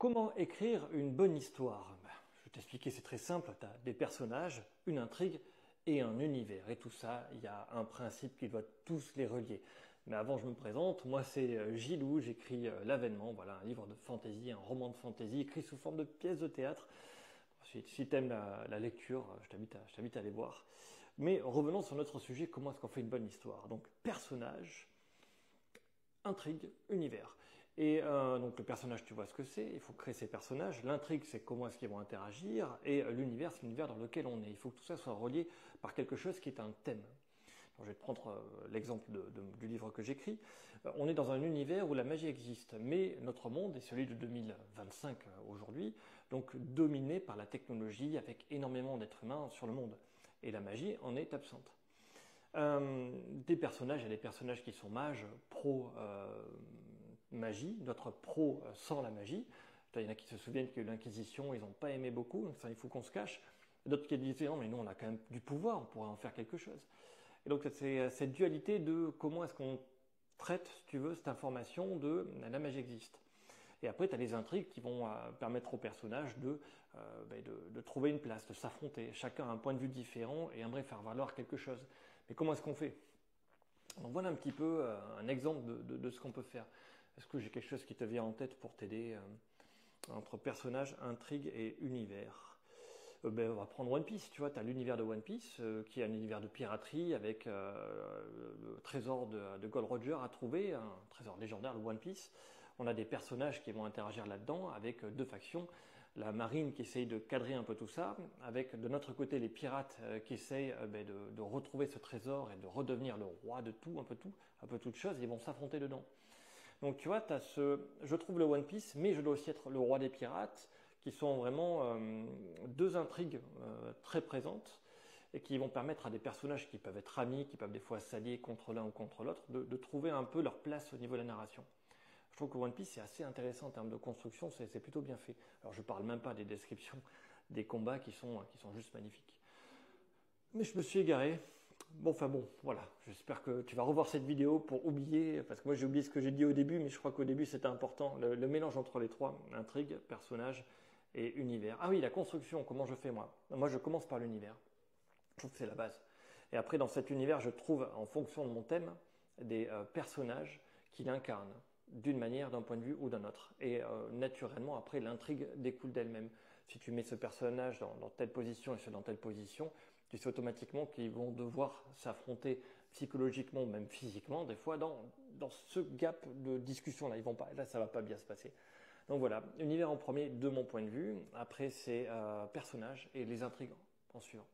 Comment écrire une bonne histoire? Je vais t'expliquer, c'est très simple. Tu as des personnages, une intrigue et un univers. Et tout ça, il y a un principe qui doit tous les relier. Mais avant, je me présente. Moi, c'est Gilou. J'écris L'Avènement. Voilà, un livre de fantasy, un roman de fantasy écrit sous forme de pièce de théâtre. Si tu aimes la lecture, je t'invite à aller voir. Mais revenons sur notre sujet. Comment est-ce qu'on fait une bonne histoire? Donc, personnage, intrigue, univers. Et donc le personnage, tu vois ce que c'est, il faut créer ces personnages. L'intrigue, c'est comment est-ce qu'ils vont interagir. Et l'univers, c'est l'univers dans lequel on est. Il faut que tout ça soit relié par quelque chose qui est un thème. Donc, je vais te prendre l'exemple du livre que j'écris. On est dans un univers où la magie existe, mais notre monde est celui de 2025 aujourd'hui, donc dominé par la technologie avec énormément d'êtres humains sur le monde. Et la magie en est absente. Des personnages, il y a des personnages qui sont mages, pro magie, d'autres pro sans la magie. Il y en a qui se souviennent qu'il y a eu l'Inquisition, ils n'ont pas aimé beaucoup, donc ça il faut qu'on se cache. D'autres qui disaient non mais nous on a quand même du pouvoir, on pourrait en faire quelque chose. Et donc c'est cette dualité de comment est-ce qu'on traite, si tu veux, cette information de la magie existe. Et après, tu as les intrigues qui vont permettre aux personnages de trouver une place, de s'affronter. Chacun a un point de vue différent et aimerait faire valoir quelque chose. Mais comment est-ce qu'on fait? Donc voilà un petit peu un exemple de ce qu'on peut faire. Est-ce que j'ai quelque chose qui te vient en tête pour t'aider entre personnage, intrigue et univers? On va prendre One Piece, tu vois, tu as l'univers de One Piece, qui est un univers de piraterie avec le trésor de Gold Roger à trouver, un trésor légendaire, le One Piece. On a des personnages qui vont interagir là-dedans avec deux factions. La marine qui essaye de cadrer un peu tout ça, avec de notre côté les pirates qui essayent de retrouver ce trésor et de redevenir le roi de tout, un peu toute chose, ils vont s'affronter dedans. Donc tu vois, je trouve le One Piece, mais je dois aussi être le roi des pirates, qui sont vraiment deux intrigues très présentes et qui vont permettre à des personnages qui peuvent être amis, qui peuvent des fois s'allier contre l'un ou contre l'autre, de trouver un peu leur place au niveau de la narration. Je trouve que One Piece c'est assez intéressant en termes de construction, c'est plutôt bien fait. Alors je parle même pas des descriptions des combats qui sont juste magnifiques. Mais je me suis égaré. Bon, enfin bon, voilà. J'espère que tu vas revoir cette vidéo pour oublier, parce que moi j'ai oublié ce que j'ai dit au début, mais je crois qu'au début c'était important. Le mélange entre les trois, intrigue, personnage et univers. Ah oui, la construction, comment je fais moi? Moi je commence par l'univers. Je trouve que c'est la base. Et après dans cet univers, je trouve en fonction de mon thème des personnages qui l'incarnent d'une manière, d'un point de vue ou d'un autre. Et naturellement, après, l'intrigue découle d'elle-même. Si tu mets ce personnage dans telle position et ce dans telle position, tu sais automatiquement qu'ils vont devoir s'affronter psychologiquement, même physiquement, des fois, dans ce gap de discussion-là. Là, ça va pas bien se passer. Donc voilà, univers en premier, de mon point de vue. Après, c'est personnages et les intrigues en suivant.